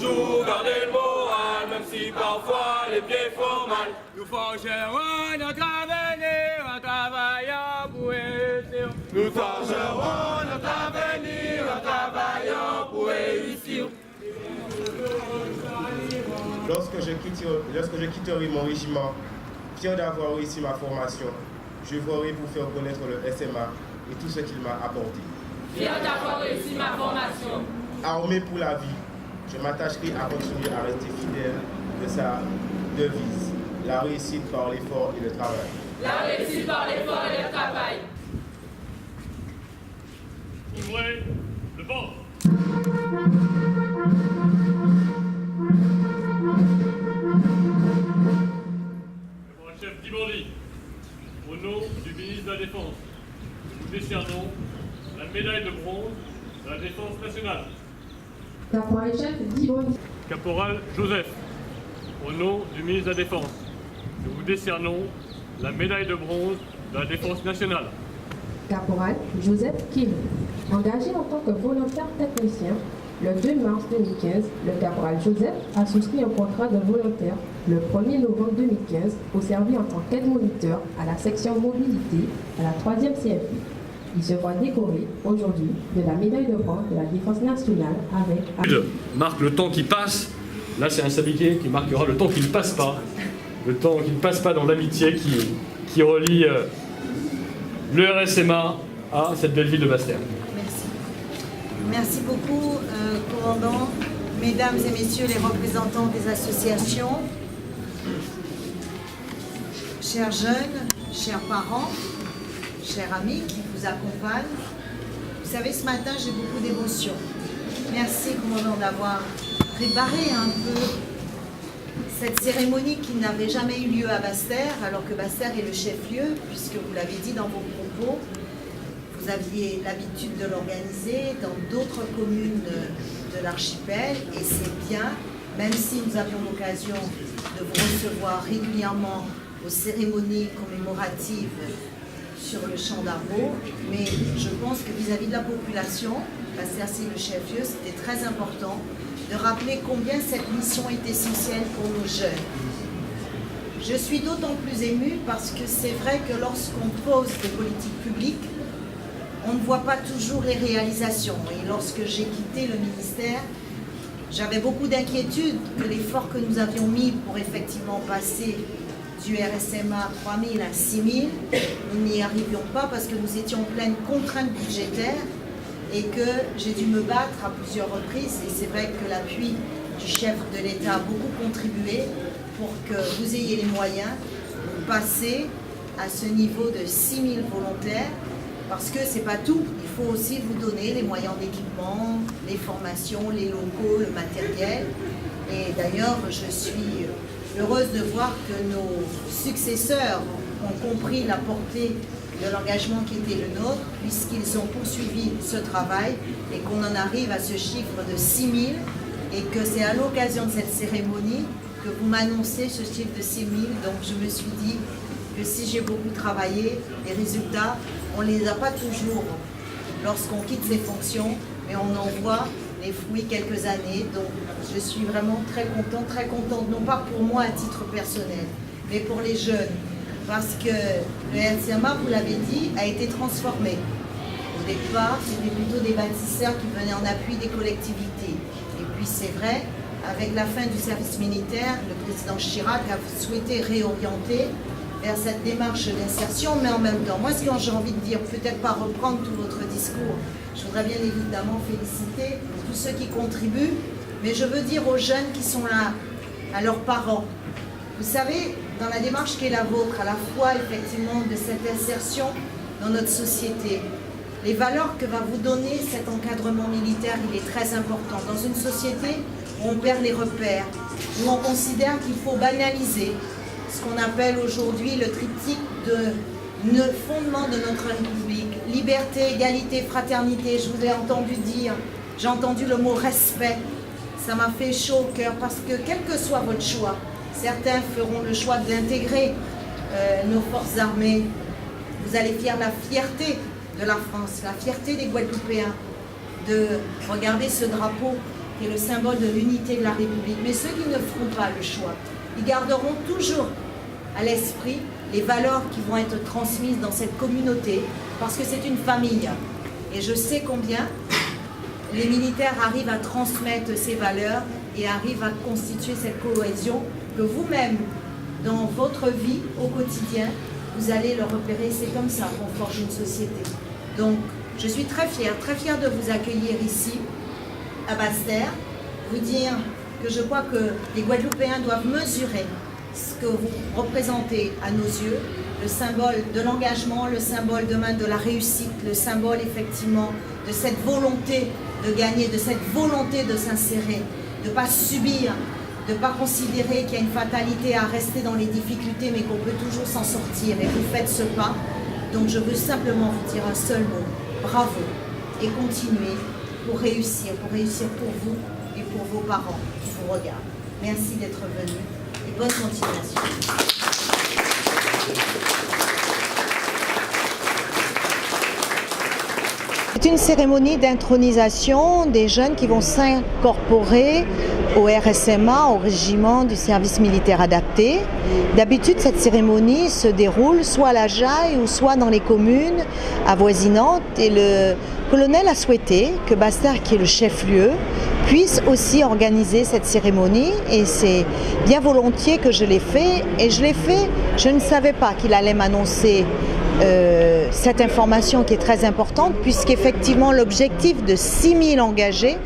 toujours garder le moral, même si parfois les pieds font mal. Nous forgerons notre avenir en travaillant pour réussir. Nous forgerons notre avenir en travaillant pour réussir. Lorsque je quitterai mon régiment, fier d'avoir réussi ma formation, je voudrais vous faire connaître le SMA et tout ce qu'il m'a apporté. Fier d'avoir réussi ma formation. Armé pour la vie, je m'attacherai à continuer à rester fidèle de sa devise, la réussite par l'effort et le travail. La réussite par l'effort et le travail. Ouvrez le banc. Chef Dibordi, au nom du ministre de la Défense, nous décernons la médaille de bronze de la Défense nationale. Caporal-chef Dibordi. Caporal Joseph, au nom du ministre de la Défense, nous vous décernons la médaille de bronze de la Défense nationale. Caporal Joseph Kim. Engagé en tant que volontaire technicien, le 2 mars 2015, le caporal Joseph a souscrit un contrat de volontaire le 1er novembre 2015 pour servir en tant qu'aide-moniteur à la section mobilité à la 3e CFI. Il se voit décoré aujourd'hui de la médaille de bronze de la Défense nationale avec... Marque le temps qui passe. Là, c'est un sablier qui marquera le temps qui ne passe pas. Le temps qui ne passe pas dans l'amitié qui relie le RSMA à cette belle ville de Basse-Terre. Merci beaucoup, commandant, mesdames et messieurs les représentants des associations, chers jeunes, chers parents, chers amis qui vous accompagnent. Vous savez, ce matin, j'ai beaucoup d'émotions. Merci, commandant, d'avoir préparé un peu cette cérémonie qui n'avait jamais eu lieu à Basse-Terre, alors que Basse-Terre est le chef-lieu, puisque vous l'avez dit dans vos propos. Vous aviez l'habitude de l'organiser dans d'autres communes de l'archipel et c'est bien, même si nous avions l'occasion de vous recevoir régulièrement aux cérémonies commémoratives sur le champ d'Arvaux, mais je pense que vis-à-vis de la population, Basse-Terre c'est le chef-lieu, c'était très important de rappeler combien cette mission est essentielle pour nos jeunes. Je suis d'autant plus émue parce que c'est vrai que lorsqu'on pose des politiques publiques, on ne voit pas toujours les réalisations. Et lorsque j'ai quitté le ministère, j'avais beaucoup d'inquiétudes que l'effort que nous avions mis pour effectivement passer du RSMA 3000 à 6000, nous n'y arrivions pas parce que nous étions en pleine contrainte budgétaire et que j'ai dû me battre à plusieurs reprises. Et c'est vrai que l'appui du chef de l'État a beaucoup contribué pour que vous ayez les moyens de passer à ce niveau de 6000 volontaires. Parce que ce n'est pas tout, il faut aussi vous donner les moyens d'équipement, les formations, les locaux, le matériel. Et d'ailleurs, je suis heureuse de voir que nos successeurs ont compris la portée de l'engagement qui était le nôtre, puisqu'ils ont poursuivi ce travail et qu'on en arrive à ce chiffre de 6000 et que c'est à l'occasion de cette cérémonie que vous m'annoncez ce chiffre de 6000. Donc je me suis dit que si j'ai beaucoup travaillé, les résultats, on ne les a pas toujours lorsqu'on quitte ses fonctions, mais on en voit les fruits quelques années. Donc je suis vraiment très contente, non pas pour moi à titre personnel, mais pour les jeunes. Parce que le RSMA, vous l'avez dit, a été transformé. Au départ, c'était plutôt des bâtisseurs qui venaient en appui des collectivités. Et puis c'est vrai, avec la fin du service militaire, le président Chirac a souhaité réorienter vers cette démarche d'insertion, mais en même temps, moi ce que j'ai envie de dire, peut-être pas reprendre tout votre discours, je voudrais bien évidemment féliciter tous ceux qui contribuent, mais je veux dire aux jeunes qui sont là, à leurs parents, vous savez, dans la démarche qui est la vôtre, à la fois effectivement de cette insertion dans notre société, les valeurs que va vous donner cet encadrement militaire, il est très important. Dans une société où on perd les repères, où on considère qu'il faut banaliser ce qu'on appelle aujourd'hui le triptyque de fondement de notre République. Liberté, égalité, fraternité, je vous ai entendu dire, j'ai entendu le mot respect. Ça m'a fait chaud au cœur parce que quel que soit votre choix, certains feront le choix d'intégrer nos forces armées. Vous allez faire la fierté de la France, la fierté des Guadeloupéens, de regarder ce drapeau qui est le symbole de l'unité de la République. Mais ceux qui ne feront pas le choix, ils garderont toujours à l'esprit les valeurs qui vont être transmises dans cette communauté, parce que c'est une famille. Et je sais combien les militaires arrivent à transmettre ces valeurs et arrivent à constituer cette cohésion que vous-même, dans votre vie au quotidien, vous allez le repérer. C'est comme ça qu'on forge une société. Donc, je suis très fière de vous accueillir ici, à Basse-Terre, vous dire que je crois que les Guadeloupéens doivent mesurer ce que vous représentez à nos yeux, le symbole de l'engagement, le symbole demain de la réussite, le symbole effectivement de cette volonté de gagner, de cette volonté de s'insérer, de ne pas subir, de ne pas considérer qu'il y a une fatalité à rester dans les difficultés, mais qu'on peut toujours s'en sortir. Et vous faites ce pas. Donc je veux simplement vous dire un seul mot, bravo, et continuez pour réussir pour vous et pour vos parents qui vous regardent. Merci d'être venus et bonne continuation. C'est une cérémonie d'intronisation des jeunes qui vont s'incorporer au RSMA, au régiment du service militaire adapté. D'habitude, cette cérémonie se déroule soit à la Jaille ou soit dans les communes avoisinantes. Et le colonel a souhaité que Basse-Terre, qui est le chef-lieu, puisse aussi organiser cette cérémonie. Et c'est bien volontiers que je l'ai fait. Et je l'ai fait, je ne savais pas qu'il allait m'annoncer cette information qui est très importante, puisqu'effectivement l'objectif de 6 000 engagés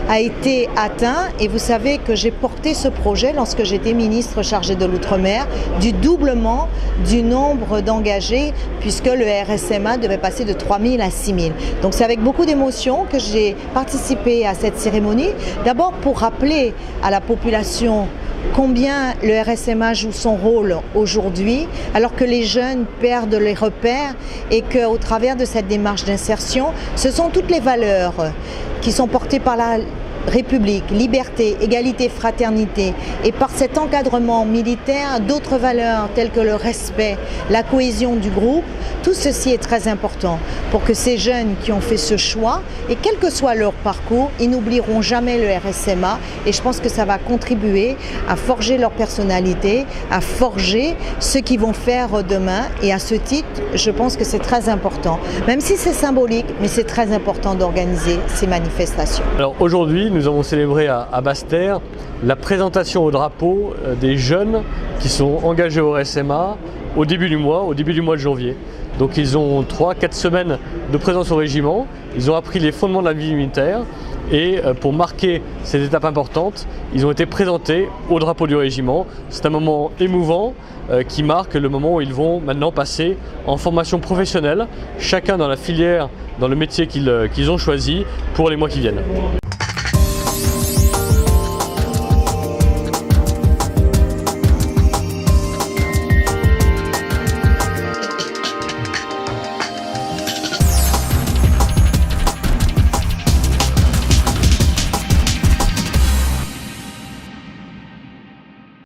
a été atteint. Et vous savez que j'ai porté ce projet lorsque j'étais ministre chargée de l'Outre-mer, du doublement du nombre d'engagés, puisque le RSMA devait passer de 3 000 à 6 000. Donc c'est avec beaucoup d'émotion que j'ai participé à cette cérémonie, d'abord pour rappeler à la population combien le RSMA joue son rôle aujourd'hui, alors que les jeunes perdent les repères et qu'au travers de cette démarche d'insertion, ce sont toutes les valeurs qui sont portées par la République, liberté, égalité, fraternité, et par cet encadrement militaire, d'autres valeurs telles que le respect, la cohésion du groupe. Tout ceci est très important pour que ces jeunes qui ont fait ce choix, et quel que soit leur parcours, ils n'oublieront jamais le RSMA, et je pense que ça va contribuer à forger leur personnalité, à forger ce qu'ils vont faire demain, et à ce titre, je pense que c'est très important, même si c'est symbolique, mais c'est très important d'organiser ces manifestations. Alors aujourd'hui, nous avons célébré à Basse-Terre la présentation au drapeau des jeunes qui sont engagés au RSMA au début du mois de janvier. Donc ils ont 3-4 semaines de présence au régiment, ils ont appris les fondements de la vie militaire et pour marquer cette étape importante, ils ont été présentés au drapeau du régiment. C'est un moment émouvant qui marque le moment où ils vont maintenant passer en formation professionnelle, chacun dans la filière, dans le métier qu'ils ont choisi pour les mois qui viennent.